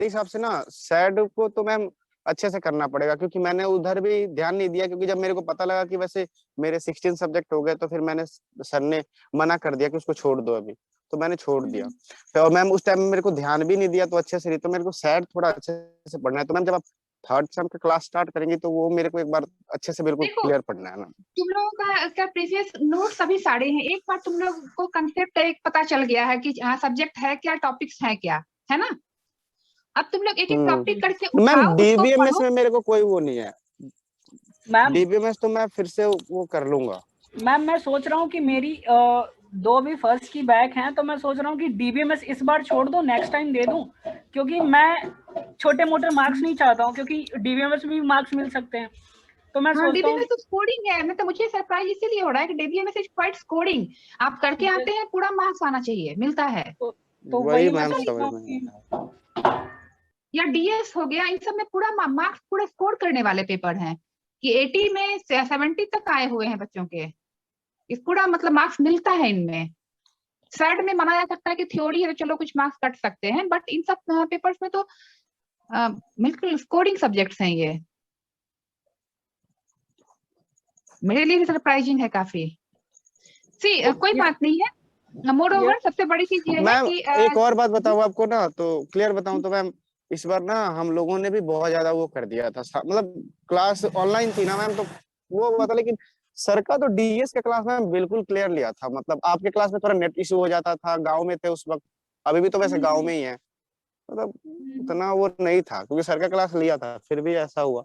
हिसाब से ना सैड को तो मैम अच्छे से करना पड़ेगा, क्योंकि मैंने उधर भी ध्यान नहीं दिया, क्योंकि जब मेरे को पता लगा कि वैसे मेरे 16 सब्जेक्ट हो गए तो फिर मैंने सर ने मना कर दिया कि उसको छोड़ दो अभी, तो मैंने छोड़ दिया। तो और मैम उस टाइम मेरे को ध्यान भी नहीं दिया तो अच्छे से नहीं, तो मेरे को सैड थोड़ा अच्छे से पढ़ना है। तो मैम जब आप थर्ड सेम का क्लास स्टार्ट करेंगी तो वो मेरे को एक बार अच्छे से बिल्कुल देखो क्लियर पढ़ना है ना। तुम लोगों का प्रीवियस नोट सभी सारे हैं, एक बार तुम लोग को कंसेप्ट एक पता चल गया है कि हाँ सब्जेक्ट है क्या, टॉपिक्स है क्या, है ना। अब तुम लोग एक एक टॉपिक करके मैम उठाओ, उसको डीबीएमएस पढ़ो। में मेरे को कोई वो नहीं है, मैम डीबीएमएस तो मैं फिर से वो कर लूंगा। मैम मैं सोच रहा हूँ कि मेरी 2 भी फर्स्ट की बैक हैं, तो मैं सोच रहा हूँ कि डीबीएमएस इस बार छोड़ दूं, नेक्स्ट टाइम दे दूं, क्योंकि मैं छोटे मोटे मार्क्स नहीं चाहता हूँ, क्योंकि डीबीएमएस में भी मार्क्स मिल सकते हैं। तो मैं हाँ सोचता हूँ डीबीएमएस तो स्कोरिंग है, मतलब मुझे सरप्राइज इसीलिए हो रहा है कि डीबीएमएस इज क्वाइट स्कोरिंग। आप करके आते हैं, पूरा मार्क्स आना चाहिए, मिलता है। तो वही वही मैं मैम सोच रहा समझ हूँ में कि या डीएस हो गया, इन सब में पूरा मार्क्स पूरा स्कोर करने वाले पेपर हैं कि 80 में 70 तक आए हुए हैं बच्चों के, इस पूरा मतलब मार्क्स मिलता है इनमें। सैड में माना जा सकता है कि थ्योरी है तो चलो कुछ मार्क्स कट सकते हैं, बट इन सब पेपर्स में तो बिल्कुल स्कोरिंग सब्जेक्ट्स हैं ये। मेरे लिए भी सरप्राइजिंग है काफी। सी कोई बात नहीं है। मोर ओवर सबसे बड़ी चीज ये है मैम कि एक और बात बताऊं आपको ना, तो क्लियर बताऊं तो मैम इस बार ना हम लोगों ने भी बहुत ज्यादा वो कर दिया था, मतलब क्लास ऑनलाइन थी ना मैम, तो वो हुआ था। लेकिन सर का तो डीएस का क्लास मैम बिल्कुल क्लियर लिया था, मतलब आपके क्लास में थोड़ा नेट इशू हो जाता था, गांव में थे उस वक्त, अभी भी तो वैसे गांव में ही है, मतलब उतना वो नहीं था क्योंकि सर का क्लास लिया था, फिर भी ऐसा हुआ।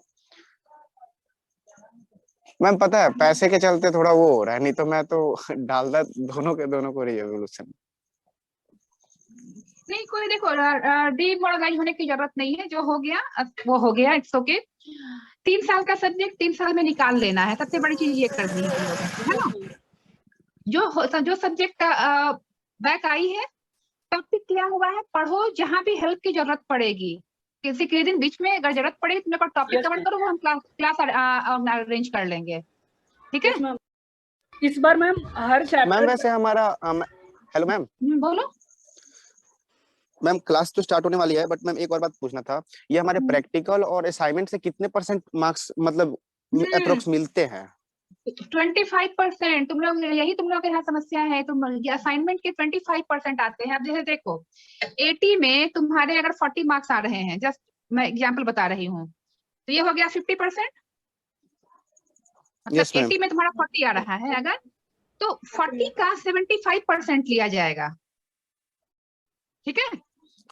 मैम पता है पैसे के चलते थोड़ा वो हो रहा है, नहीं तो मैं तो डालता दोनों के दोनों को रिवोल्यूशन। नहीं कोई देखो डीमोरलाइज होने की जरूरत नहीं है, जो हो गया वो हो गया, इट्स ओके। 3 साल का सब्जेक्ट 3 साल में निकाल लेना है, सबसे बड़ी चीज ये करनी है तुम लोगों को, है ना। जो सब्जेक्ट बैक आई है, टॉपिक किया हुआ है, पढ़ो, जहां भी हेल्प की जरूरत पड़ेगी, किसी के दिन बीच में अगर जरूरत पड़ेगी तुम लोग टॉपिक कवर करो, वो हम क्लास अरेंज कर लेंगे, ठीक है। मैम इस बार मैम हर मैम चैप्टर वैसे हमारा हेलो मैम, बोलो। मैम क्लास तो स्टार्ट होने वाली है, बट मैम एक और बात पूछना था, ये हमारे प्रैक्टिकल और असाइनमेंट से कितने परसेंट मार्क्स मतलब अप्रोक्स मिलते हैं? 25%। तुम लोग यही तुम लोग के यहाँ समस्या है, तुम असाइनमेंट के 25% आते हैं। अब जैसे देखो 80 में तुम्हारे अगर 40 मार्क्स आ रहे हैं, जस्ट मैं एग्जाम्पल बता रही हूँ, तो ये हो गया 50%। मतलब यस मैम। 80 में तुम्हारा 40 आ रहा है अगर, तो 40 का 75% लिया जाएगा, ठीक है।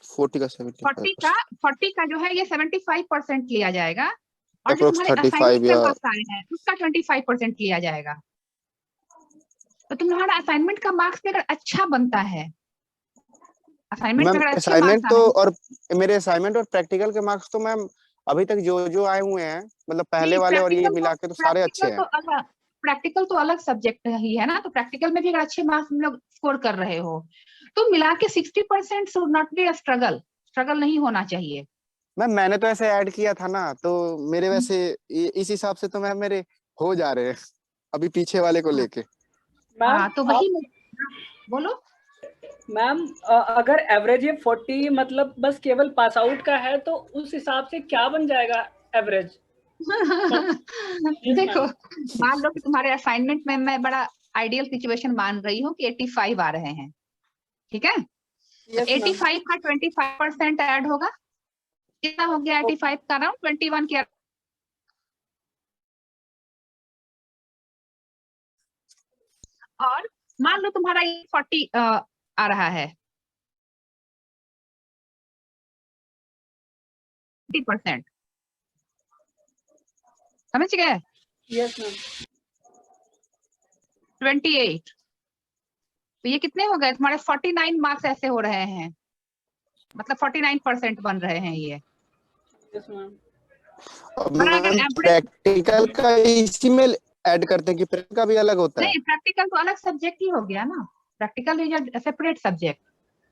40 का 40 का 75%, 40 का जो है ये 75% लिया जाएगा, और जो अप्रोक्स तुम्हारे 35 असाइनमेंट में या मार्क्स आए हैं उसका 25% लिया जाएगा। तो तुम्हारा असाइनमेंट का मार्क्स भी अगर अच्छा बनता है, असाइनमेंट में मैम अगर अच्छे मार्क्स असाइनमेंट आ तो, रहे हैं, और मेरे असाइनमेंट और प्रैक्टिकल के मार्क्स तो मैम अभी तक जो जो आए हुए हैं, मतलब पहले नहीं वाले और ये मिला के तो सारे अच्छे हैं। प्रैक्टिकल तो अलग सब्जेक्ट ही है ना, तो प्रैक्टिकल में भी अगर अच्छे मार्क्स तुम लोग स्कोर कर रहे हो तो मिला के 60% should not be a struggle, struggle नहीं होना चाहिए। मैम मैंने तो ऐसे ऐड किया था ना, तो मेरे वैसे इस हिसाब से तो मैम मेरे हो जा रहे हैं अभी पीछे वाले को हाँ, लेके। मैम तो वही बोलो। मैम अगर एवरेज ये 40 मतलब बस केवल पास आउट का है, तो उस हिसाब से क्या बन जाएगा एवरेज? देखो मान लो कि तुम्हारे असाइनमेंट में मैं बड़ा आइडियल सिचुएशन मान रही हूँ कि 85 आ रहे हैं, ठीक है। तो 85 का 25% ऐड होगा, कितना हो गया 85 का अराउंड 21 के। और मान लो तुम्हारा ये 40 आ रहा है, 50%, समझ गए। Yes ma'am. 28, तो ये कितने हो गए तुम्हारे 49 मार्क्स ऐसे हो रहे हैं, मतलब 49% बन रहे हैं ये। Yes ma'am. और अगर मैम एवरेज, प्रैक्टिकल का इसी में ऐड करते हैं कि प्रैक्टिकल का भी अलग होता है? नहीं प्रैक्टिकल तो अलग सब्जेक्ट ही हो गया ना, practical is a separate subject.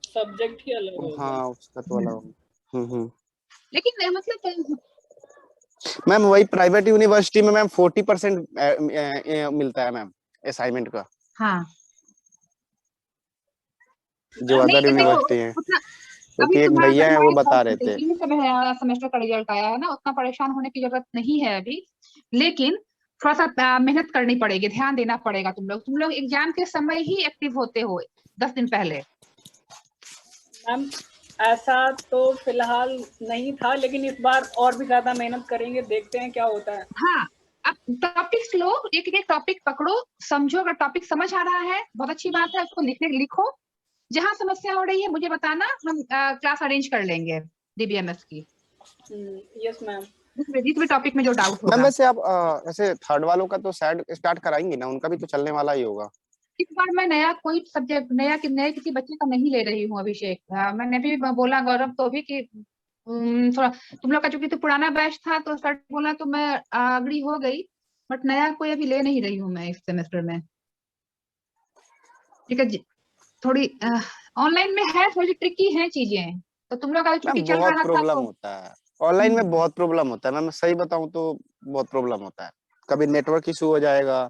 Subject ही अलग होगा। हाँ उसका तो अलग। लेकिन मतलब मैम वही प्राइवेट यूनिवर्सिटी में मैम 40% मिलता है मैम असाइनमेंट का, हाँ जो नहीं अदर तो देखो यूनिवर्सिटी है। उतना क्योंकि अभी एक तुम्हारा भैया है वो बता रहे थे। यही सब है, सेमेस्टर का रिजल्ट आया है ना, उतना परेशान होने की जरूरत नहीं है अभी। लेकिन थोड़ा सा मेहनत करनी पड़ेगी, ध्यान देना पड़ेगा। तुम लोग एग्जाम के समय ही एक्टिव होते हो 10 दिन पहले। मैम ऐसा तो फिलहाल नहीं था, लेकिन इस बार और भी ज्यादा मेहनत करेंगे, देखते हैं क्या होता है। हाँ, अब टॉपिक्स लो, एक एक टॉपिक पकड़ो, समझो। अगर टॉपिक समझ आ रहा है बहुत अच्छी बात है, उसको लिखो। जहां समस्या हो रही है मुझे बताना, हम क्लास अरेंज कर लेंगे डीबीएमएस की। Yes ma'am. जिस भी टॉपिक में जो डाउट मैम होगा। वैसे आप ऐसे थर्ड वालों का तो शायद स्टार्ट कराएंगे ना, उनका भी तो चलने वाला ही होगा। इस बार मैं नया कोई सब्जेक्ट नए किसी बच्चे का नहीं ले रही हूँ अभिषेक। मैंने भी बोला गौरव को भी कि थोड़ा तुम लोग का चूंकि तो पुराना बैच था तो सर बोला तो मैं अग्री हो गई। बट नया कोई अभी ले नहीं रही हूँ मैं इस सेमेस्टर में। ठीक है थोड़ी ऑनलाइन में है, थोड़ी ट्रिकी है चीजें, तो तुम लोग का चूंकि मैम चल बहुत रहा था प्रॉब्लम तो। होता है ऑनलाइन में, बहुत प्रॉब्लम होता है मैम, मैं सही बताऊं तो बहुत प्रॉब्लम होता है। कभी नेटवर्क इशू हो जाएगा,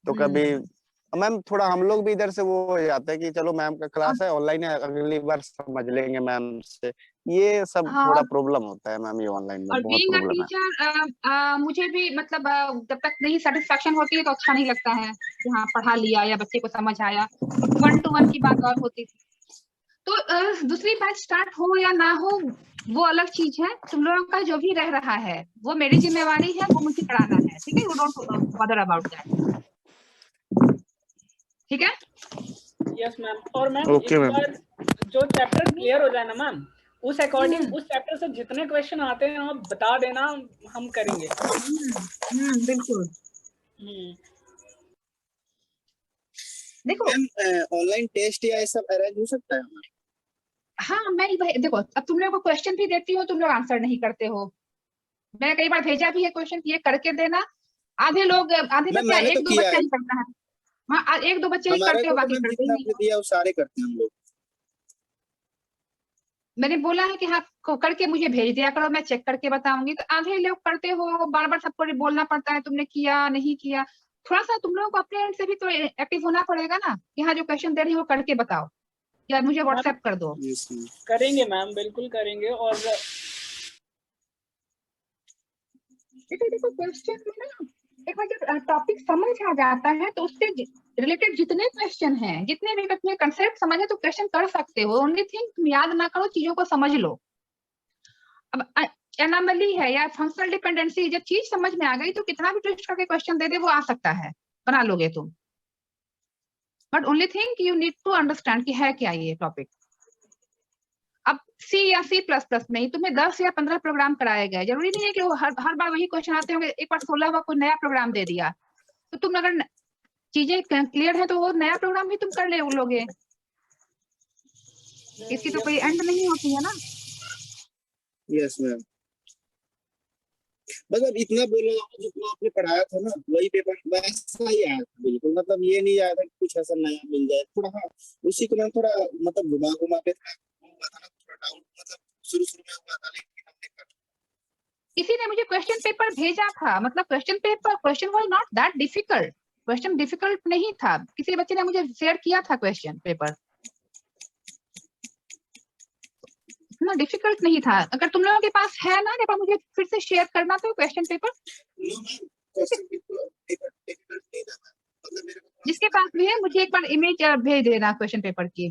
तो कभी हम्म। मैम थोड़ा हम लोग भी इधर से वो हो जाता है कि चलो मैम का क्लास है ऑनलाइन है, अगली बार समझ लेंगे मैम से। ये सब हाँ, थोड़ा प्रॉब्लम होता है मैम, ये ऑनलाइन में और बहुत बीइंग अ प्रॉब्लम है। टीचर मुझे भी मतलब जब तक नहीं सेटिस्फेक्शन होती है तो अच्छा नहीं लगता है कि हाँ पढ़ा लिया या बच्चे को समझ आया। 1-to-1 की बात और होती थी। तो दूसरी बैच स्टार्ट हो या ना हो वो अलग चीज है। तुम लोगों का जो भी रह रहा है वो मेरी जिम्मेवारी है, वो मुझे कराना है। ठीक है, you don't bother about that. ठीक है। Yes ma'am. और मैम ओके इस मैम। बार जो चैप्टर क्लियर हो जाए ना मैम, उस अकॉर्डिंग हम्म उस चैप्टर से जितने क्वेश्चन आते हैं आप बता देना, हम करेंगे। बिल्कुल। हम्म। देखो मैम ऑनलाइन टेस्ट या ये सब अरेंज हो सकता है हमारा? हाँ देखो अब तुम लोगों को क्वेश्चन भी देती हो, तुम लोग आंसर नहीं करते हो। मैंने कई बार भेजा भी है क्वेश्चन, ये करके देना। आधे में मैम क्या, मैंने तो एक दो किया बच्चा है, ही करता है। हाँ, एक दो बच्चे ही हमारे करते हो, को तो बाकी मैम करते ही जितना नहीं आपने हो। दिया वो सारे करते हैं हम लोग। मैंने बोला है कि हाँ करके मुझे भेज दिया करो, मैं चेक करके बताऊंगी। तो आधे लोग करते हो, बार बार सबको बोलना पड़ता है तुमने किया नहीं किया। थोड़ा सा तुम लोगों को अपने एंड से भी तो एक्टिव होना पड़ेगा ना, कि हाँ जो क्वेश्चन दे रही हो वो करके बताओ या मुझे मैम व्हाट्सएप कर दो। Yes ma'am. करेंगे मैम, बिल्कुल करेंगे। और देखो क्वेश्चन में ना एक बार जब टॉपिक समझ आ जाता है तो उससे रिलेटेड जितने क्वेश्चन हैं, जितने भी अपने कंसेप्ट समझे तो क्वेश्चन कर सकते हो। ओनली थिंग तुम याद ना करो, चीजों को समझ लो। अब एनामली है या फंक्शनल डिपेंडेंसी, जब चीज समझ में आ गई तो कितना भी ट्विस्ट करके क्वेश्चन दे दे वो आ सकता है, बना लोगे तुम। But only thing you need to understand कि है क्या ये टॉपिक। अब सी या C++ में ही तुम्हें 10 या 15 प्रोग्राम कराए गए, जरूरी नहीं है कि वो हर बार वही क्वेश्चन आते होंगे। एक बार 16 बार कोई नया प्रोग्राम दे दिया तो तुम अगर चीजें क्लियर है तो वो नया प्रोग्राम भी तुम कर ले लोगे। इसकी तो यस कोई मैम। एंड नहीं होती है ना। Yes ma'am. मतलब इतना बोला जितना आपने पढ़ाया था ना वही पेपर वैसा ही आया था बिल्कुल, मतलब ये नहीं आया था कि कुछ ऐसा नया मिल जाए थोड़ा। हाँ उसी को मैं थोड़ा मतलब घुमा घुमा के थोड़ा हुआ था ना, थोड़ा डाउट मतलब शुरू शुरू में हुआ था, लेकिन हमने कर किसी ने मुझे क्वेश्चन पेपर भेजा था, मतलब question was not that difficult. Question difficult नहीं था, किसी बच्चे ने मुझे शेयर किया था क्वेश्चन पेपर, इतना डिफिकल्ट नहीं था। अगर तुम लोगों के पास है ना, एक बार मुझे फिर से शेयर करना तो question paper. No ma'am, question paper difficult नहीं था मतलब मेरे को थोड़ा जिसके समझ पास भी है मुझे एक बार इमेज भेज देना क्वेश्चन पेपर की।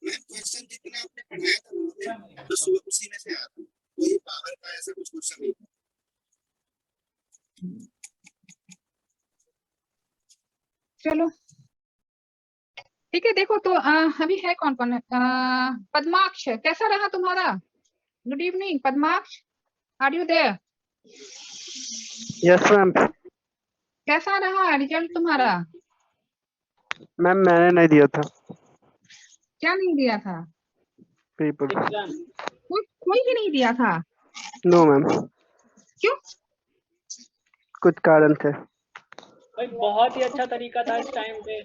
मैं क्वेश्चन जितना आपने पढ़ाया था ना बस वो उसी में से आया था, कोई पावर का ऐसा कुछ क्वेश्चन नहीं था। चलो ठीक है। देखो तो अभी है कौन कौन है। पद्माक्ष कैसा रहा तुम्हारा? Good evening Padmaksh, are you there? Yes ma'am. कैसा रहा रिजल्ट तुम्हारा? मैम मैंने नहीं दिया था क्या नहीं दिया था? पेपर। एग्जाम। कोई भी नहीं दिया था? नो मैम, क्यों? कुछ कारण थे। भाई बहुत ही अच्छा तरीका था इस टाइम पे।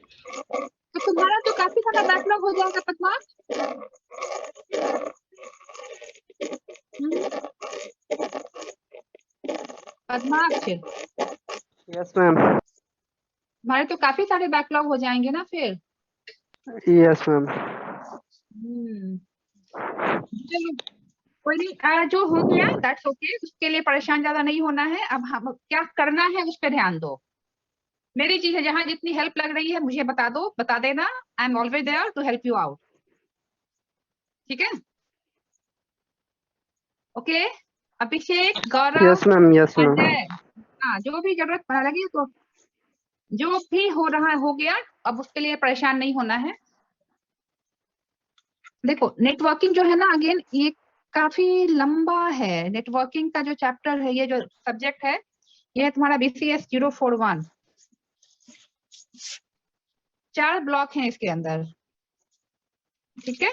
तो तुम्हारा तो काफी सारा बैकलॉग हो जाएगा पद्माक्ष। पद्माक्ष यस मैम। हमारे तो काफी सारे बैकलॉग हो जाएंगे ना फिर। Yes ma'am. हम्म चलो कोई नहीं, जो हो गया दैट्स ओके, उसके लिए परेशान ज्यादा नहीं होना है। अब हम क्या करना है उस पर ध्यान दो। मेरी चीज है, जहां जितनी हेल्प लग रही है मुझे बता दो, बता देना। I am always there to help you out. ठीक है, okay. Abhishek, Gaurav, Yes, ma'am. Yes, ma'am. Ajay, हाँ जो भी जरूरत पड़ लगी तो जो भी हो रहा हो गया, अब उसके लिए परेशान नहीं होना है। देखो नेटवर्किंग जो है ना, अगेन ये काफी लंबा है। नेटवर्किंग का जो चैप्टर है, ये जो सब्जेक्ट है, ये है तुम्हारा BCS 041। 4 ब्लॉक हैं इसके अंदर, ठीक है।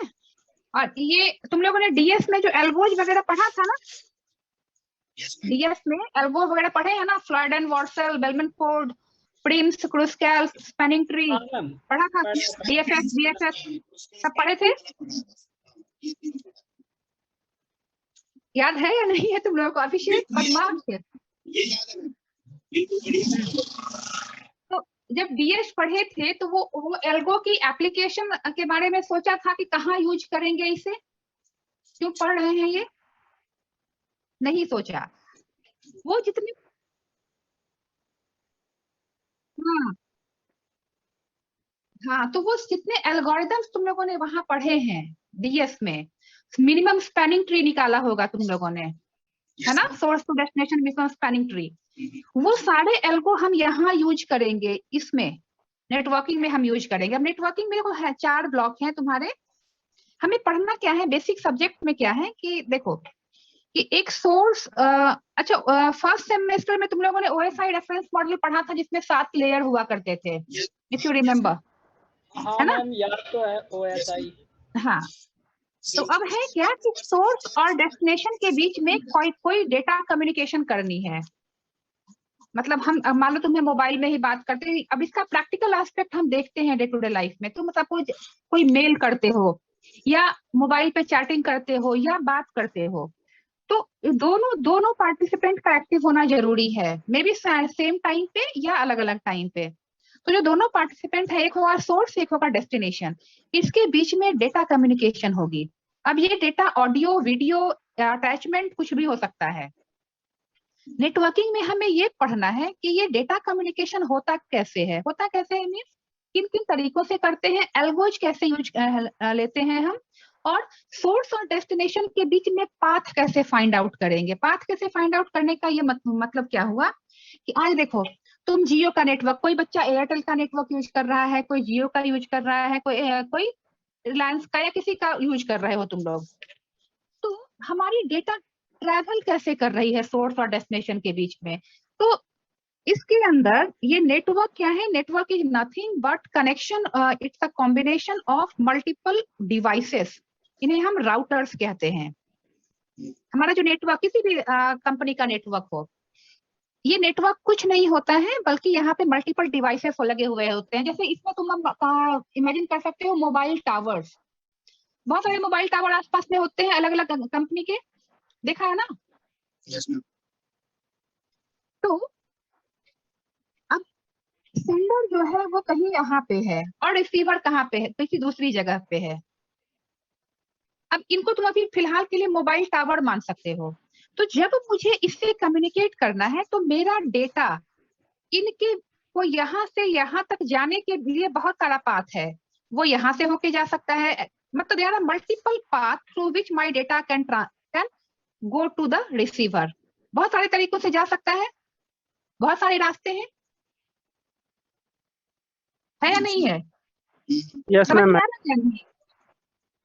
और ये तुम लोगों ने डीएस में जो एल्गोज वगैरह पढ़ा था ना, डीएस में एल्गो वगैरह पढ़े हैं ना, Floyd and Warshall, Bellman Ford, Prim's, Kruskal, spanning tree, हाँ मैम, पढ़ा था? डीएफएस, बीएफएस सब पढ़े थे? याद है या नहीं है तुम लोगों को? अभिषेक बदमाश है। तो जब डीएस पढ़े थे तो वो एल्गो की एप्लीकेशन के बारे में सोचा था कि कहाँ यूज करेंगे इसे, क्यों पढ़ रहे हैं ये? नहीं सोचा। वो जितने, हाँ हाँ, तो वो जितने एल्गोरिदम्स तुम लोगों ने वहां पढ़े हैं डीएस में, मिनिमम स्पैनिंग ट्री निकाला होगा तुम लोगों ने, है ना, source to destination minimum spanning tree. वो सारे एल्गो हम यहाँ यूज करेंगे, इसमें नेटवर्किंग में हम यूज करेंगे। अब नेटवर्किंग में देखो है 4 ब्लॉक हैं तुम्हारे। हमें पढ़ना क्या है, बेसिक सब्जेक्ट में क्या है कि देखो कि एक सोर्स, अच्छा फर्स्ट सेमेस्टर में तुम लोगों ने OSI रेफरेंस मॉडल पढ़ा था जिसमें 7 लेयर हुआ करते थे, इफ यू रिमेम्बर, हाँ है ना? मैम याद तो है OSI। हाँ, तो अब है क्या कि सोर्स और डेस्टिनेशन के बीच में कोई कोई डेटा कम्युनिकेशन करनी है। मतलब हम अब मान लो तुम्हें मोबाइल में ही बात करते हैं, अब इसका प्रैक्टिकल एस्पेक्ट हम देखते हैं डे टू डे लाइफ में। तुम सपोज कोई मेल करते हो या मोबाइल पे चैटिंग करते हो या बात करते हो, तो दोनों दोनों पार्टिसिपेंट का एक्टिव होना जरूरी है, मे बी सेम टाइम पे या अलग अलग टाइम पे। तो जो दोनों पार्टिसिपेंट है, एक होगा सोर्स, एक होगा डेस्टिनेशन, इसके बीच में डेटा कम्युनिकेशन होगी। अब ये डेटा ऑडियो, वीडियो, अटैचमेंट कुछ भी हो सकता है। नेटवर्किंग में हमें ये पढ़ना है कि ये डेटा कम्युनिकेशन होता कैसे है, होता कैसे है मीन्स किन किन तरीकों से करते हैं, एल्गोज कैसे यूज लेते हैं हम, और सोर्स और डेस्टिनेशन के बीच में पाथ कैसे फाइंड आउट करेंगे। पाथ कैसे फाइंड आउट करने का ये मतलब क्या हुआ कि आज देखो तुम जियो का नेटवर्क, कोई बच्चा एयरटेल का नेटवर्क यूज कर रहा है, कोई जियो का यूज कर रहा है, कोई रिलायंस का या किसी का यूज कर रहे हो तुम लोग। तो हमारी डेटा ट्रैवल कैसे कर रही है सोर्स और डेस्टिनेशन के बीच में। तो इसके अंदर ये नेटवर्क क्या है, network is nothing but connection, it's a combination of multiple devices, इन्हें हम राउटर्स कहते हैं। हमारा जो नेटवर्क, किसी भी कंपनी का नेटवर्क हो, ये नेटवर्क कुछ नहीं होता है बल्कि यहाँ पे मल्टीपल डिवाइसेस लगे हुए होते हैं। जैसे इसमें तुम इमेजिन कर सकते हो मोबाइल टावर्स, बहुत सारे मोबाइल टावर आसपास में होते हैं अलग अलग कंपनी के, देखा है ना? तो अब सेंडर जो है वो कहीं यहाँ पे है और रिसीवर कहाँ पे है, किसी दूसरी जगह पे है। अब इनको तुम अभी फिलहाल के लिए मोबाइल टावर मान सकते हो। तो जब मुझे इससे कम्युनिकेट करना है तो मेरा डेटा इनके को यहाँ से यहाँ तक जाने के लिए बहुत सारा पाथ है। वो यहाँ से होके जा सकता है, मतलब there are multiple path through which my data can go to the receiver. बहुत सारे तरीकों से जा सकता है, बहुत सारे रास्ते हैं, है या नहीं है? Yes, समझ ma'am. में आ रहा है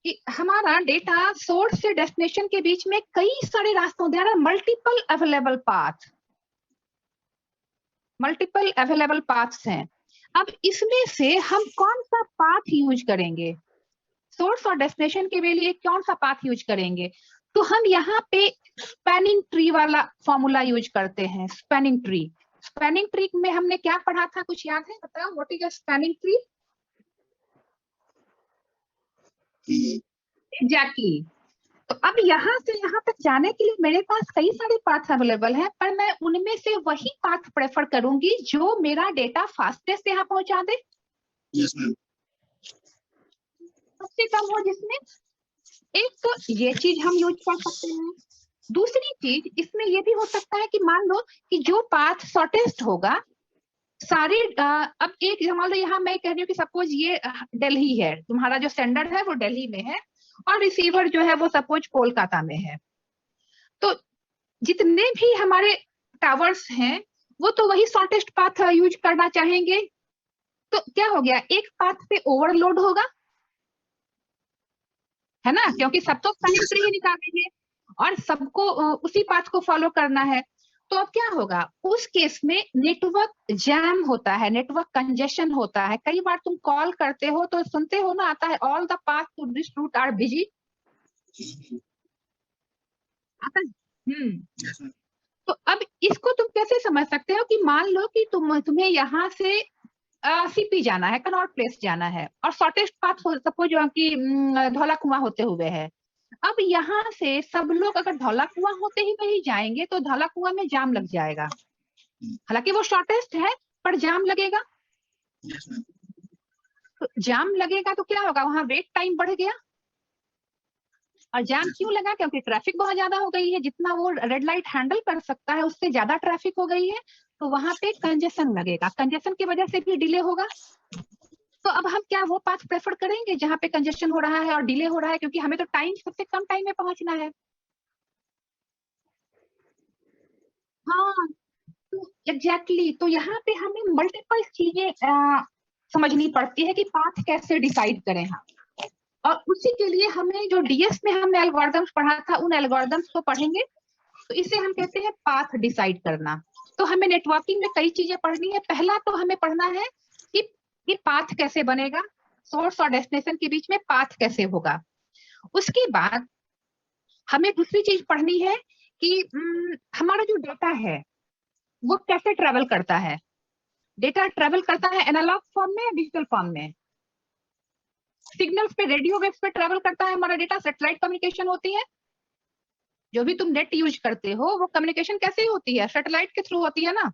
कि हमारा डेटा सोर्स से डेस्टिनेशन के बीच में कई सारे रास्तों, there are multiple available path, multiple available paths हैं। अब इसमें से हम कौन सा पाथ यूज करेंगे, सोर्स और डेस्टिनेशन के लिए कौन सा पाथ यूज करेंगे? तो हम यहाँ पे स्पैनिंग ट्री वाला फॉर्मूला यूज करते हैं। स्पैनिंग ट्री, स्पैनिंग ट्री में हमने क्या पढ़ा था, कुछ याद है? बताओ what is a spanning tree? Exactly. तो अब यहाँ से यहाँ तक जाने के लिए मेरे पास कई सारे पाथ अवेलेबल हैं, पर मैं उनमें से वही पाथ प्रेफर करूंगी जो मेरा डेटा फास्टेस्ट यहाँ पहुंचा दे, सबसे कम हो जिसमें एक तो ये चीज हम यूज कर सकते हैं। दूसरी चीज इसमें ये भी हो सकता है कि मान लो कि जो पाथ शॉर्टेस्ट होगा सारे अब एक मान लो यहाँ मैं कह रही हूँ कि सपोज ये दिल्ली है, तुम्हारा जो सेंडर है वो दिल्ली में है और रिसीवर जो है वो सपोज कोलकाता में है, तो जितने भी हमारे टावर्स हैं वो तो वही शॉर्टेस्ट पाथ यूज करना चाहेंगे, तो क्या हो गया, एक पाथ पे ओवरलोड होगा, है ना, क्योंकि सब तो कनेक्ट ही निकालेंगे और सबको उसी पाथ को फॉलो करना है। तो अब क्या होगा, उस केस में नेटवर्क जैम होता है, नेटवर्क कंजेशन होता है। कई बार तुम कॉल करते हो तो सुनते हो ना, आता है all the path to this route are busy, आता है। तो अब इसको तुम कैसे समझ सकते हो कि मान लो कि तुम्हें यहाँ से सीपी जाना है, कनॉट प्लेस जाना है और शॉर्टेस्ट पाथ सपोज कि धौला कुआं होते हुए है। अब यहाँ से सब लोग अगर धौला कुआं होते ही वही जाएंगे तो धौला कुआं में जाम लग जाएगा, हालांकि वो शॉर्टेस्ट है पर जाम लगेगा। तो जाम लगेगा तो क्या होगा, वहां वेट टाइम बढ़ गया। और जाम क्यों लगा, क्योंकि ट्रैफिक बहुत ज्यादा हो गई है, जितना वो रेड लाइट हैंडल कर सकता है उससे ज्यादा ट्रैफिक हो गई है, तो वहां पे कंजेशन लगेगा, कंजेशन की वजह से भी डिले होगा। तो अब हम क्या वो पाथ प्रेफर करेंगे जहाँ पे कंजेशन हो रहा है और डिले हो रहा है, क्योंकि हमें तो टाइम सबसे कम टाइम में पहुंचना है। हाँ, तो एग्जैक्टली तो यहाँ पे हमें मल्टीपल चीजें समझनी पड़ती है कि पाथ कैसे डिसाइड करें हम। और उसी के लिए हमें जो डीएस में हमने एल्गोरिथम्स पढ़ा था उन एल्गोरिथम्स को पढ़ेंगे, तो इसे हम कहते हैं पाथ डिसाइड करना। तो हमें नेटवर्किंग में कई चीजें पढ़नी है। पहला तो हमें पढ़ना है कि पाथ कैसे बनेगा, सोर्स और डेस्टिनेशन के बीच में पाथ कैसे होगा। उसके बाद हमें दूसरी चीज पढ़नी है कि हमारा जो डेटा है वो कैसे ट्रेवल करता है। डेटा ट्रेवल करता है एनालॉग फॉर्म में या डिजिटल फॉर्म में। सिग्नल्स पे, रेडियो वेव्स पे ट्रेवल करता है हमारा डेटा, सैटेलाइट कम्युनिकेशन होती है। जो भी तुम नेट यूज करते हो वो कम्युनिकेशन कैसे होती है, सैटेलाइट के थ्रू होती है ना।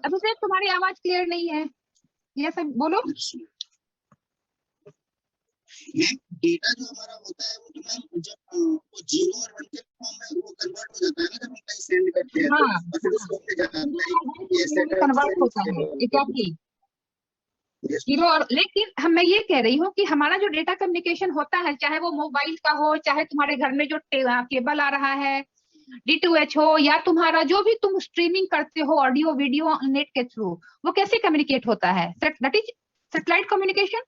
अभिषेक तुम्हारी आवाज क्लियर नहीं है, ये सब बोलो। डेटा जो हमारा होता है वो तो मैम जब वो 0 और 1 के फॉर्म में वो कन्वर्ट हो जाता है ना, जब हम कहीं सेंड करते हैं हाँ, और फिर उसको हमने जाता है कन्वर्ट होता है एग्जैक्टली 0 और, लेकिन हम मैं ये कह रही हूँ कि हमारा जो डेटा कम्युनिकेशन होता है, चाहे वो मोबाइल का हो, चाहे तुम्हारे घर में जो केबल आ रहा है D2H हो, या तुम्हारा जो भी तुम स्ट्रीमिंग करते हो ऑडियो वीडियो नेट के थ्रू, वो कैसे कम्युनिकेट होता है, that is satellite communication.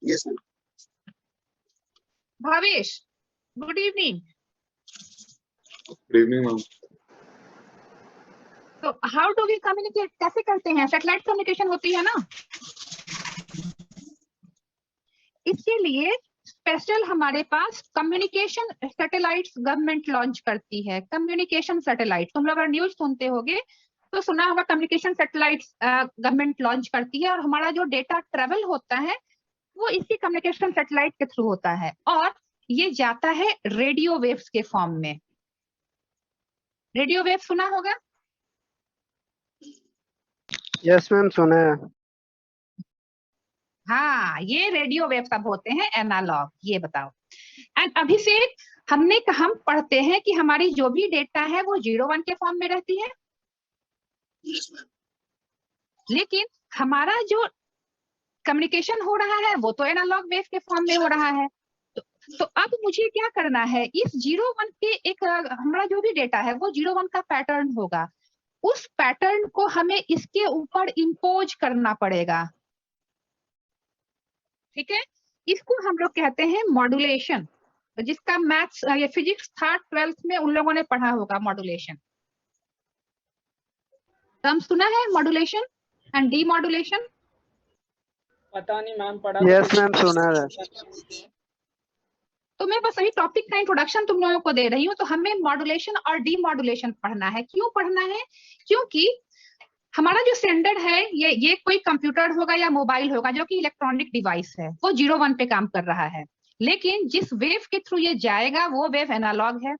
Yes ma'am. Bhavesh, good evening. Good evening ma'am. तो हाउ डू वी कम्युनिकेट, कैसे करते हैं, सैटेलाइट कम्युनिकेशन होती है ना। इसके लिए स्पेशल हमारे पास कम्युनिकेशन सैटेलाइट्स गवर्नमेंट लॉन्च करती है। कम्युनिकेशन सैटेलाइट तुम लोग अगर न्यूज सुनते होगे तो सुना होगा, कम्युनिकेशन सैटेलाइट्स गवर्नमेंट लॉन्च करती है और हमारा जो डेटा ट्रेवल होता है वो इसी कम्युनिकेशन सैटेलाइट के थ्रू होता है और ये जाता है रेडियो वेव्स के फॉर्म में। रेडियो वेव सुना होगा। यस मैम, सुना है। हाँ, ये रेडियो वेव सब होते हैं एनालॉग। ये बताओ एंड अभिषेक, हम पढ़ते हैं कि हमारी जो भी डेटा है वो 0-1 के फॉर्म में रहती है, लेकिन हमारा जो कम्युनिकेशन हो रहा है वो तो एनालॉग वेव के फॉर्म में हो रहा है। तो अब मुझे क्या करना है, इस 0-1 के एक हमारा जो भी डेटा है वो 0-1 का पैटर्न होगा, उस पैटर्न को हमें इसके ऊपर इम्पोज करना पड़ेगा। ठीक है, इसको हम लोग कहते हैं मॉड्यूलेशन, जिसका मैथ्स या फिजिक्स था 12th में उन लोगों ने पढ़ा होगा मॉड्यूलेशन। टर्म सुना है मॉड्यूलेशन एंड डीमॉड्यूलेशन। पता नहीं मैम, पढ़ा। यस मैम, सुना है। तो मैं बस अभी टॉपिक का इंट्रोडक्शन तुम लोगों को दे रही हूँ। तो हमें मॉड्यूलेशन और डीमॉड्यूलेशन पढ़ना है। क्यों पढ़ना है, क्योंकि हमारा जो सेंडर है ये कोई कंप्यूटर होगा या मोबाइल होगा जो कि इलेक्ट्रॉनिक डिवाइस है, वो 0-1 पे काम कर रहा है, लेकिन जिस वेव के थ्रू ये जाएगा वो वेव एनालॉग है।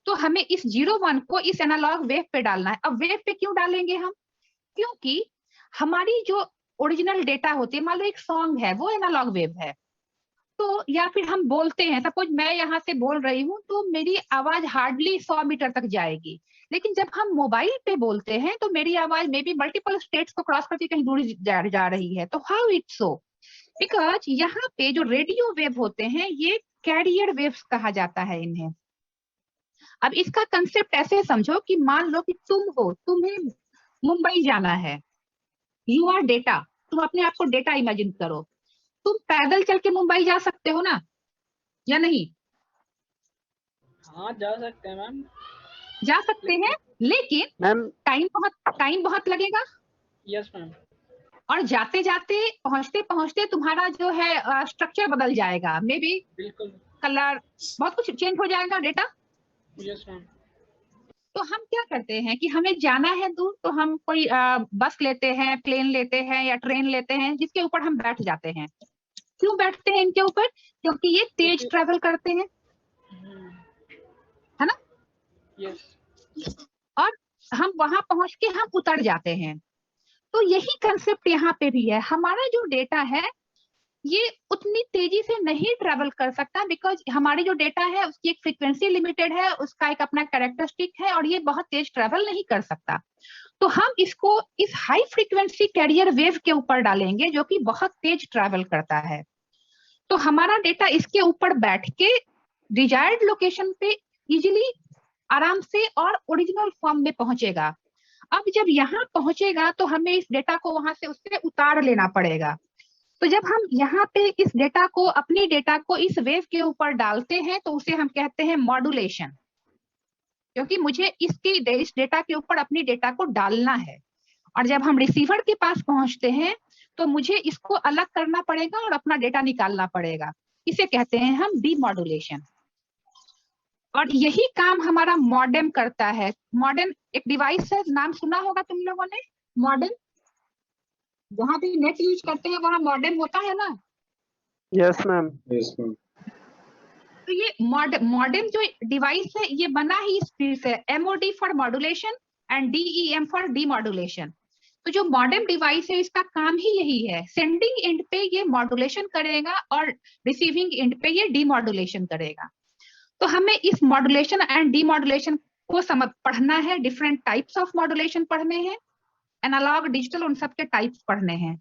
तो हमें इस 0-1 को इस एनालॉग वेव पे डालना है। अब वेव पे क्यों डालेंगे हम, क्योंकि हमारी जो ओरिजिनल डेटा होती है, मान लो एक सॉन्ग है वो एनालॉग वेव है, तो या फिर हम बोलते हैं, सपोज मैं यहाँ से बोल रही हूँ तो मेरी आवाज हार्डली 100 मीटर तक जाएगी, लेकिन जब हम मोबाइल पे बोलते हैं तो मेरी आवाज मे बी मल्टीपल स्टेट्स को क्रॉस करके कहीं दूर जा रही है। तो हाउ इट सो? बिकॉज यहाँ पे जो रेडियो वेव होते हैं ये कैरियर वेव्स कहा जाता है इन्हें। अब इसका कंसेप्ट ऐसे समझो कि मान लो कि तुम हो, तुम्हें मुंबई जाना है, यू आर डेटा, तुम अपने आप को डेटा इमेजिन करो, तुम पैदल चल के मुंबई जा सकते हो ना, या नहीं? हाँ जा सकते हैं मैम। जा सकते हैं, लेकिन मैम टाइम बहुत लगेगा, यस मैम। और जाते जाते पहुंचते पहुंचते तुम्हारा जो है स्ट्रक्चर बदल जाएगा, मे बी बिल्कुल। कलर, बहुत कुछ चेंज हो जाएगा डेटा। Yes ma'am. तो हम क्या करते हैं कि हमें जाना है दूर, तो हम कोई बस लेते हैं, प्लेन लेते हैं या ट्रेन लेते हैं, जिसके ऊपर हम बैठ जाते हैं। क्यों बैठते हैं इनके ऊपर? क्योंकि ये तेज ट्रेवल करते हैं, है ना? यस। और हम वहां पहुंच के हम उतर जाते हैं। तो यही कंसेप्ट यहाँ पे भी है, हमारा जो डेटा है ये उतनी तेजी से नहीं ट्रेवल कर सकता, बिकॉज हमारी जो डेटा है उसकी एक फ्रीक्वेंसी लिमिटेड है, उसका एक अपना कैरेक्टरिस्टिक है, और ये बहुत तेज ट्रेवल नहीं कर सकता। तो हम इसको इस हाई फ्रीक्वेंसी कैरियर वेव के ऊपर डालेंगे जो कि बहुत तेज ट्रेवल करता है। तो हमारा डेटा इसके ऊपर बैठ के डिजायर्ड लोकेशन पे इजीली, आराम से और ओरिजिनल फॉर्म में पहुंचेगा। अब जब यहाँ पहुंचेगा तो हमें इस डेटा को वहां से उससे उतार लेना पड़ेगा। तो जब हम यहाँ पे इस डेटा को, अपनी डेटा को इस वेव के ऊपर डालते हैं तो उसे हम कहते हैं मॉड्यूलेशन, क्योंकि मुझे इस डेटा के ऊपर अपनी डेटा को डालना है। और जब हम रिसीवर के पास पहुंचते हैं तो मुझे इसको अलग करना पड़ेगा और अपना डेटा निकालना पड़ेगा, इसे कहते हैं हम डीमॉड्यूलेशन। और यही काम हमारा मॉडेम करता है। मॉडेम एक डिवाइस है, नाम सुना होगा तुम लोगों ने, मॉडेम। जहां भी नेट यूज करते हैं वहां मॉडेम होता है ना। Yes ma'am. तो ये मॉडेम जो डिवाइस है ये बना ही इस चीज से, MOD for modulation and DEM for demodulation. तो जो मॉडेम डिवाइस है इसका काम ही यही है, सेंडिंग एंड पे ये मॉड्यूलेशन करेगा और रिसीविंग एंड पे ये डीमॉड्यूलेशन करेगा। तो हमें इस मॉड्यूलेशन एंड डीमॉड्यूलेशन को पढ़ना है, डिफरेंट टाइप्स ऑफ मॉड्यूलेशन पढ़ने हैं, एनालॉग डिजिटल उन सबके टाइप्स पढ़ने हैं।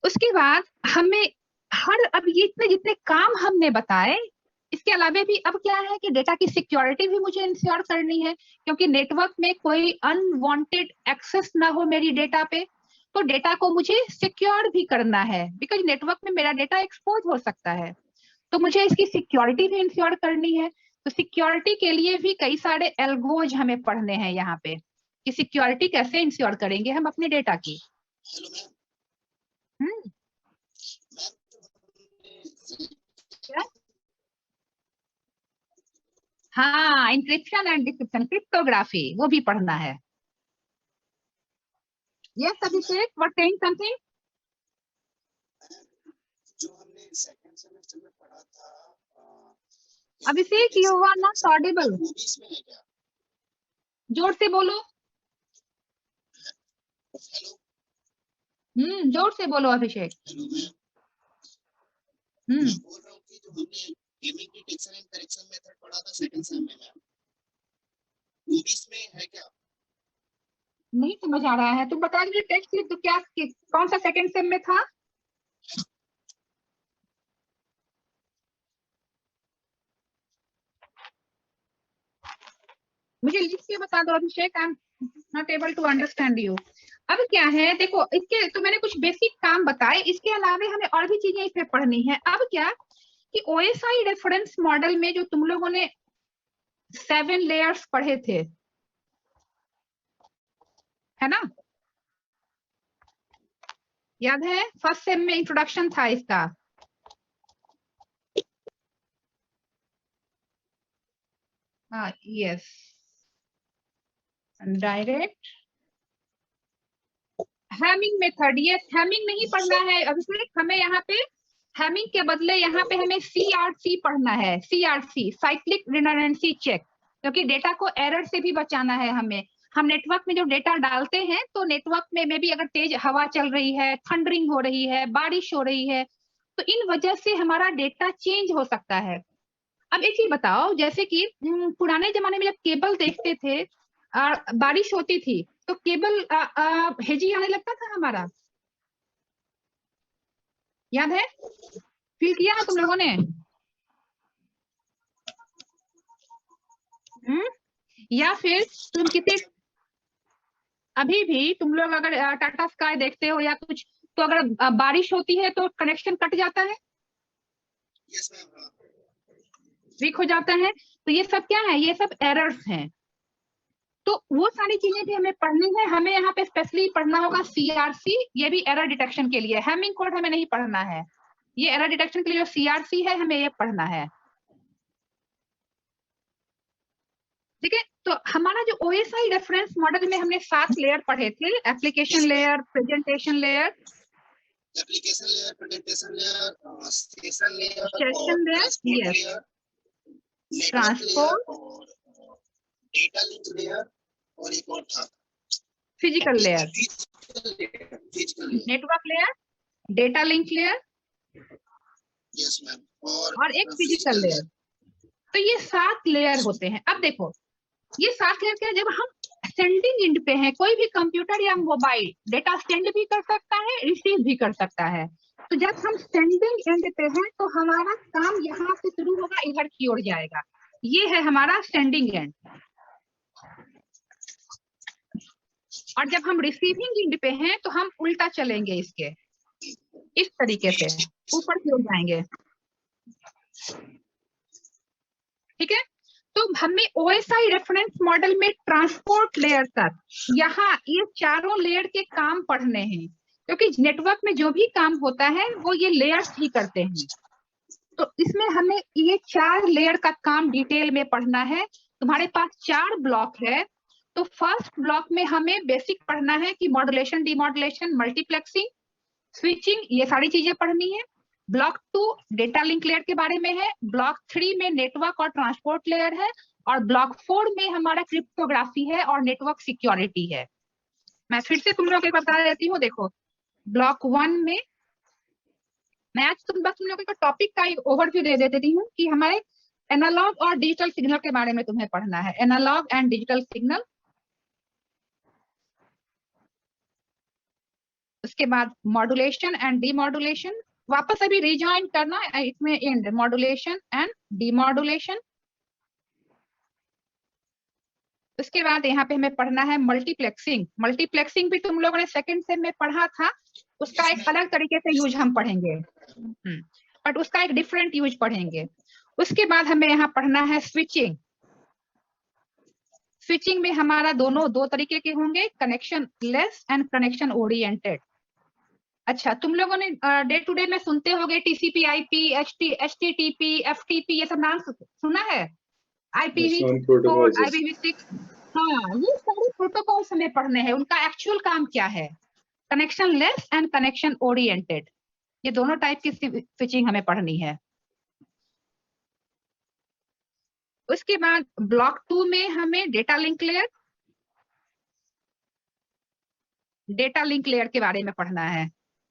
उसके बाद हमें अब ये इतने जितने काम हमने बताए, इसके अलावा भी अब क्या है कि डेटा की सिक्योरिटी भी मुझे इंश्योर करनी है, क्योंकि नेटवर्क में कोई अनवांटेड एक्सेस ना हो मेरी डेटा पे। तो डेटा को मुझे सिक्योर भी करना है, बिकॉज नेटवर्क में मेरा डेटा एक्सपोज हो सकता है, तो मुझे इसकी सिक्योरिटी भी इंश्योर करनी है। तो सिक्योरिटी के लिए भी कई सारे एल्गोज हमें पढ़ने हैं यहाँ पे, कि सिक्योरिटी कैसे इंश्योर करेंगे हम अपने डेटा की। क्या? हाँ, इंक्रिप्शन एंड डिक्रिप्शन, क्रिप्टोग्राफी, वो भी पढ़ना है। Yes Abhishek, what saying something? जो हमने सेकंड सेमेस्टर में पढ़ा था, अभिषेक, यू आर नॉट ऑडिबल, वो भी इसमें है क्या? जोर से बोलो। हेलो जोर से बोलो अभिषेक। हेलो मैम, हम्म मैं बोल रहा हूँ कि जो हमने gaming detection and correction method पढ़ा था सेकंड सेम में मैम, वो भी इसमें है क्या? नहीं समझ आ रहा है, तुम बता दीजिए टेक्स्ट लिख दो, क्या कौन सा सेकंड सेम में था? मुझे लिख के बता दो Abhishek, I am not able to understand you. अब क्या है, देखो इसके तो मैंने कुछ बेसिक काम बताए, इसके अलावा हमें और भी चीजें इसमें पढ़नी है। अब क्या कि OSI रेफरेंस मॉडल में जो तुम लोगों ने 7 लेयर्स पढ़े थे, है ना, याद है? फर्स्ट सेम में इंट्रोडक्शन था इसका। हाँ यस, डायरेक्ट हैमिंग मेथड। ये हैमिंग नहीं पढ़ना है अभिषेक, हमें यहाँ पे हैमिंग के बदले यहाँ पे हमें CRC पढ़ना है, CRC साइक्लिक रिडंडेंसी चेक, क्योंकि डेटा को एरर से भी बचाना है हमें। हम नेटवर्क में जो डेटा डालते हैं तो नेटवर्क में भी अगर तेज हवा चल रही है, थंडरिंग हो रही है, बारिश हो रही है, तो इन वजह से हमारा डेटा चेंज हो सकता है। अब एक चीज बताओ, जैसे कि पुराने जमाने में जब केबल देखते थे और बारिश होती थी तो केबल हेजी आने लगता था हमारा, याद है? फील किया ना तुम लोगों ने? या फिर तुम किसी, अभी भी तुम लोग अगर टाटा स्काई देखते हो या कुछ, तो अगर बारिश होती है तो कनेक्शन कट जाता है, यस मैम। वीक हो जाता है। तो ये सब क्या है? ये सब एरर्स हैं। तो वो सारी चीजें भी हमें पढ़नी है। हमें यहाँ पे स्पेशली पढ़ना होगा सीआरसी, ये भी एरर डिटेक्शन के लिए। हैमिंग कोड हमें नहीं पढ़ना है, ये एरर डिटेक्शन के लिए जो सीआरसी है हमें ये पढ़ना है, ठीक है? तो हमारा जो ओएसआई रेफरेंस मॉडल में हमने 7 लेयर पढ़े थे, application layer, presentation layer, application layer, presentation layer, station layer session और layer, transport yes, layer, network layer transport, और डेटा लिंक लेयर, और एक और था physical layer, physical layer. Network layer, data link layer yes ma'am. और एक physical physical layer. तो ये 7 लेयर होते हैं। अब देखो, ये 7 लेयर क्या, जब हम सेंडिंग एंड पे हैं, कोई भी कंप्यूटर या मोबाइल डेटा सेंड भी कर सकता है, रिसीव भी कर सकता है। तो जब हम सेंडिंग एंड पे हैं तो हमारा काम यहाँ से शुरू होगा, इधर की ओर जाएगा, ये है हमारा सेंडिंग एंड। और जब हम रिसीविंग एंड पे हैं तो हम उल्टा चलेंगे, इसके इस तरीके से ऊपर की ओर जाएंगे, ठीक है? तो हमें ओएसआई रेफरेंस मॉडल में ट्रांसपोर्ट लेयर तक यहाँ ये चारों लेयर के काम पढ़ने हैं, क्योंकि नेटवर्क में जो भी काम होता है वो ये लेयर्स ही करते हैं। तो इसमें हमें ये 4 लेयर का काम डिटेल में पढ़ना है। तुम्हारे पास 4 ब्लॉक है, तो फर्स्ट ब्लॉक में हमें बेसिक पढ़ना है कि मॉड्यूलेशन, डीमॉड्यूलेशन, मल्टीप्लेक्सिंग, स्विचिंग, ये सारी चीजें पढ़नी है। ब्लॉक 2 डेटा लिंक लेयर के बारे में है। ब्लॉक 3 में नेटवर्क और ट्रांसपोर्ट लेयर है। और ब्लॉक 4 में हमारा क्रिप्टोग्राफी है और नेटवर्क सिक्योरिटी है। मैं फिर से तुम लोगों को बता देती हूँ। देखो, ब्लॉक 1 में मैं आज तुम लोगों को टॉपिक का ओवरव्यू दे देती हूँ कि हमारे एनालॉग और डिजिटल सिग्नल के बारे में तुम्हें पढ़ना है, एनालॉग एंड डिजिटल सिग्नल। उसके बाद मॉड्यूलेशन एंड डीमॉड्यूलेशन, वापस अभी रिजॉइन करना इसमें, एंड मॉड्यूलेशन एंड डीमॉड्यूलेशन। उसके बाद यहाँ पे हमें पढ़ना है मल्टीप्लेक्सिंग। मल्टीप्लेक्सिंग भी तुम लोगों ने सेकंड सेम में पढ़ा था, उसका एक अलग तरीके से यूज हम पढ़ेंगे, बट उसका एक डिफरेंट यूज पढ़ेंगे। उसके बाद हमें यहाँ पढ़ना है स्विचिंग। स्विचिंग में हमारा दो तरीके के होंगे, connection less and connection oriented. अच्छा, तुम लोगों ने डे टू डे में सुनते होंगे टीसीपी, आईपी, एचटीटीपी, एफटीपी, ये सब नाम सुना है? IPv4, IPv6, हाँ, ये सारे प्रोटोकॉल्स हमें पढ़ने हैं। उनका एक्चुअल काम क्या है? Connection less and connection oriented, ये दोनों टाइप की स्विचिंग हमें पढ़नी है। उसके बाद ब्लॉक 2 में हमें डेटा लिंक लेयर के बारे में पढ़ना है।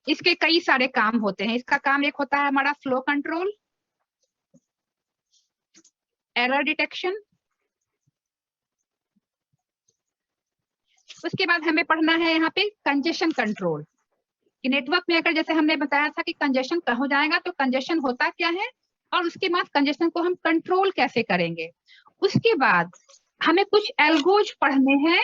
इसके कई सारे काम होते हैं। इसका काम एक होता है हमारा फ्लो कंट्रोल, एरर डिटेक्शन। उसके बाद हमें पढ़ना है यहाँ पे कंजेशन कंट्रोल, कि नेटवर्क में अगर जैसे हमने बताया था कि कंजेशन हो जाएगा तो कंजेशन होता क्या है, और उसके बाद कंजेशन को हम कंट्रोल कैसे करेंगे। उसके बाद हमें कुछ एल्गोज पढ़ने हैं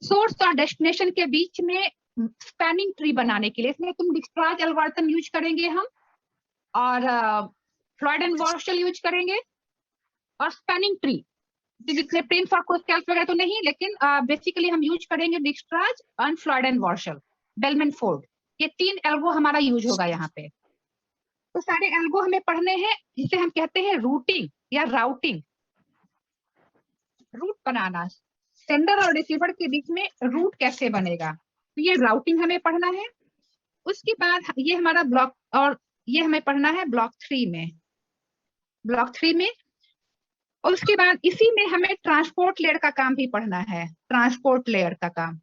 सोर्स और डेस्टिनेशन के बीच में स्पैनिंग ट्री बनाने के लिए। इसमें तुम डिस्ट्रॉय एल्गोरिथम यूज करेंगे हम, और फ्लॉयड एंड वॉर्शल यूज करेंगे, और स्पैनिंग ट्री जितने प्रिंस और क्रोसकैल्स वगैरह तो नहीं, लेकिन बेसिकली हम यूज करेंगे destroy and Floyd and Warshall, Bellman Ford, ये 3 एल्गो हमारा यूज होगा यहाँ पे। तो सारे एल्गो हमें पढ़ने हैं, जिसे हम कहते हैं रूटिंग या राउटिंग। रूट बनाना, सेंडर और रिसीवर के बीच में रूट कैसे बनेगा, तो ये राउटिंग हमें पढ़ना है। उसके बाद ये हमारा ब्लॉक, और ये हमें पढ़ना है ब्लॉक 3 में। ब्लॉक 3 में और उसके बाद इसी में हमें ट्रांसपोर्ट लेयर का काम भी पढ़ना है, ट्रांसपोर्ट लेयर का काम।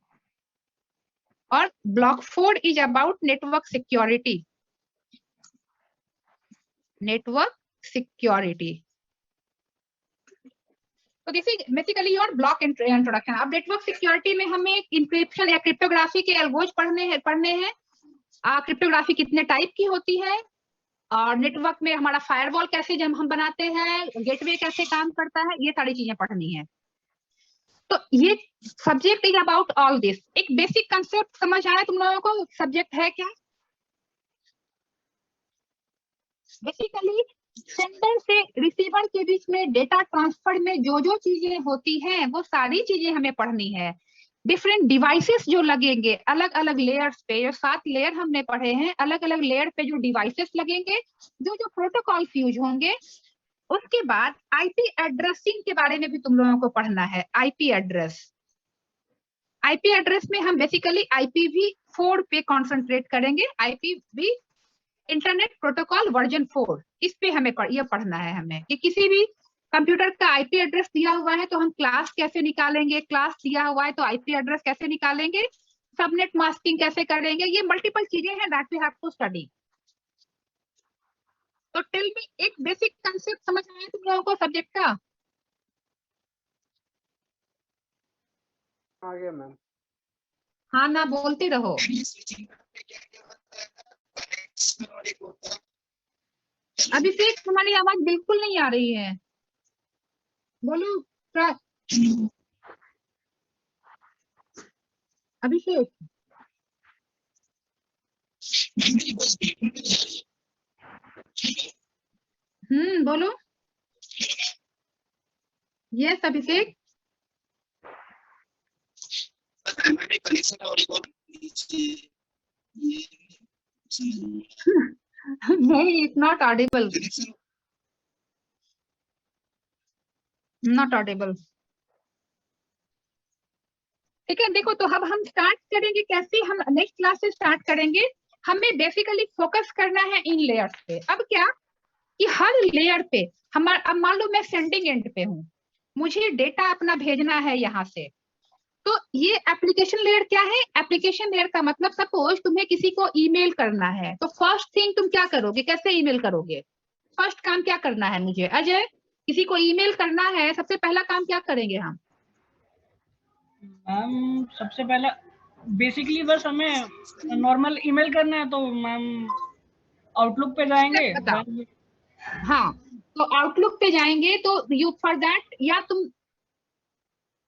और block 4 is about network security, network security. तो this is basically your block introduction. अब नेटवर्क सिक्योरिटी में हमें इंक्रिप्शन या क्रिप्टोग्राफी के एल्गोज पढ़ने हैं। क्रिप्टोग्राफी कितने टाइप की होती है, और नेटवर्क में हमारा फायरवॉल कैसे जब हम बनाते हैं, गेटवे कैसे काम करता है, ये सारी चीजें पढ़नी है। तो ये subject is about all this. एक बेसिक कंसेप्ट समझ आया तुम लोगों को, सब्जेक्ट है क्या? बेसिकली सेंडर से रिसीवर के बीच में डेटा ट्रांसफर में जो जो चीजें होती हैं वो सारी चीजें हमें पढ़नी है। डिफरेंट डिवाइसेस जो लगेंगे अलग अलग लेयर्स पे, जो 7 लेयर हमने पढ़े हैं, अलग अलग लेयर पे जो डिवाइसेस लगेंगे, जो जो प्रोटोकॉल यूज होंगे। उसके बाद आईपी एड्रेसिंग के बारे में भी तुम लोगों को पढ़ना है। आईपी एड्रेस, आईपी एड्रेस में हम बेसिकली IPv4 पे कॉन्सेंट्रेट करेंगे। IPv इंटरनेट प्रोटोकॉल वर्जन 4, इस पे हमें ये पढ़ना है हमें कि किसी भी कंप्यूटर का आईपी एड्रेस दिया हुआ है तो हम क्लास कैसे निकालेंगे, क्लास दिया हुआ है तो आईपी एड्रेस कैसे निकालेंगे, सबनेट मास्किंग कैसे करेंगे, ये मल्टीपल चीजें हैं that we have to study. तो टेल मी, एक बेसिक कंसेप्ट समझ आया तुम लोगों को सब्जेक्ट का? आ गया मैम। हाँ ना, बोलते रहो। अभिषेक तुम्हारी आवाज बिल्कुल नहीं आ रही है, बोलो अभिषेक। बोलो। यस अभिषेक। नहीं, it's not Audible, not Audible. ठीक है, देखो तो अब हम स्टार्ट करेंगे कैसे, हम नेक्स्ट क्लास से स्टार्ट करेंगे। हमें बेसिकली फोकस करना है इन लेयर्स पे। अब क्या कि हर लेयर पे हमारा, अब मान लो मैं सेंडिंग एंड पे हूँ, मुझे डेटा अपना भेजना है यहाँ से। तो ये एप्लीकेशन लेयर क्या है? एप्लीकेशन लेयर का मतलब सपोज तुम्हें किसी को ईमेल करना है, तो फर्स्ट थिंग तुम क्या करोगे, कैसे ईमेल करोगे? फर्स्ट काम क्या करना है मुझे? अजय, किसी को ईमेल करना है, सबसे पहला काम क्या करेंगे हम? मैम सबसे पहला बेसिकली बस हमें नॉर्मल ईमेल करना है, तो मैम आउटलुक पे जाएंगे। बताओ। हाँ, तो आउटलुक पे जाएंगे तो यू फॉर दैट, या तुम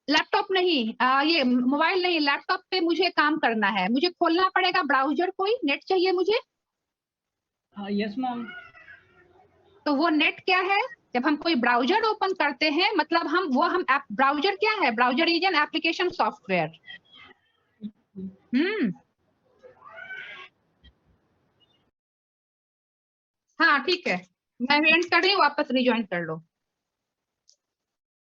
लैपटॉप नहीं, ये मोबाइल नहीं, लैपटॉप पे मुझे काम करना है, मुझे खोलना पड़ेगा ब्राउजर, कोई नेट चाहिए मुझे। Yes ma'am. तो वो नेट क्या है? जब हम कोई ब्राउजर ओपन करते हैं, मतलब हम ब्राउजर क्या है? Browser is an application software. हाँ ठीक है, मैं एंड कर रही हूँ, वापस रिज्वाइन कर लो।